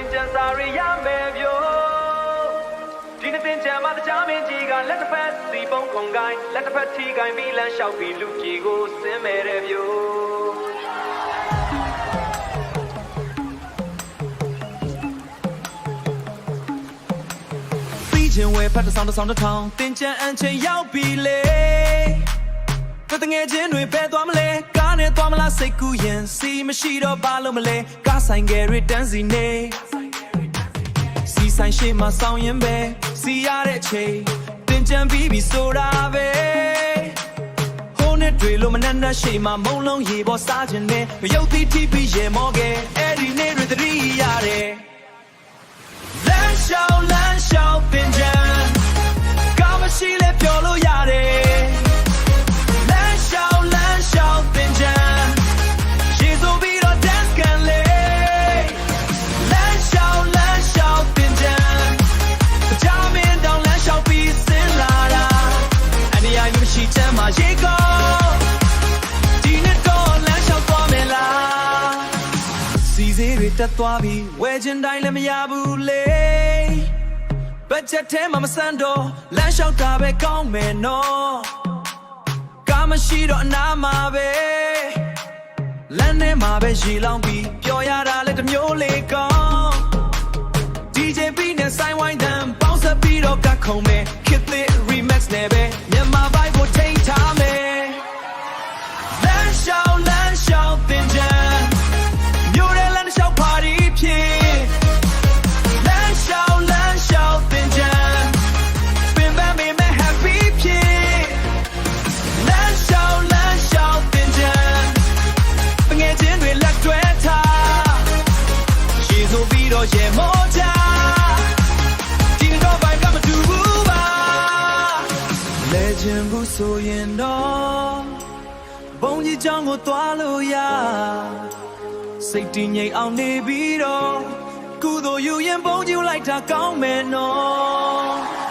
င်ကြံစာတွေရမယ်ဗျိုဒီနေ့တင်ကြံမှာတခြားမင်းကြီးကလက်တစ်ဖက်စီပုံခုံကိုင်းလက်တစ်ဖက်ထီကိုင်းပြီးလမ်းလျှောက်ပြီးလူကြီးကိုစင်းမဲ့တယ်ဗျိုချင်းဝဲဖတ်တဲ့ဆောင်းတစ်ထောင်တင်ကြံအန်ချင်းရောက်ပြီလေတငယ်ချင်းတွေပဲသွားမလဲကားနဲ့သွားမလားစိတ်ကူးရင်စီမရှိတော့ဘာလို့မလဲကားဆိုင်ငယ်တွေတန်းစီနေစီဆိုင်ရှိမှဆောင်ရင်ပဲစီရတဲ့ချိန်တင်ကြံပြီးပြီဆိုတာပဲဟိုးနဲ့တွေ့လို့မနှက်နှက်ရှိမှမုံလုံးရေပေါ်စားခြင်းနဲ့မယုတ်သီးထိပြီးရေမောခဲ့အဲ့ဒီနေ့တွေသတိရတယ်လမ်းလျှောက်တင်ကြံကားမရှိလဲပြောလို့ရတယ်ရေကောဒီနေ့တော့လမ်းလျှောက်သွားမယ်လားစီစေးတွေတက်သွားပြီဝဲချင်တိုင်းလည်းမရဘူးလေဘတ်ဂျက်ထဲမှာမဆန်းတော့လမ်းလျှောက်တာပဲကောင်းမယ်နော်ကားမရှိတော့အနားမှာပဲလမ်းထဲမှာပဲရေလောင်းပြီးပျော်ရတာလည်းတစ်မျိုးလေးကောင်း DJ B နဲ့ဆိုင်ဝိုင်းတန်ပေါင်းဆက်ပြီးတော့ကခုံမယ် Kid the remix နဲ့ပဲမြန်မာ vibe ကိုထိန်းထားမယ်လမ်းလျှောက်တင်ကြံမြို့ထဲလမ်းလျှောက် party ဖြစ်လမ်းလျှောက်တင်ကြံပင်ပန်းပေမဲ့ happy ဖြစ်လမ်းလျှောက်တင်ကြံငယ်ချင်းတွေလက်တွဲထားရေဆိုပြီးတော့ရေမောကြဘူးဆိုရင်တော့ဘုံကြီးချောင်းကိုသွားလို့ရစိတ်တည်ငြိမ်အောင်နေပြီးတော့ကုသိုလ်ယူရင်ဘုံကြီးလိုက်တာကောင်းမယ်နော်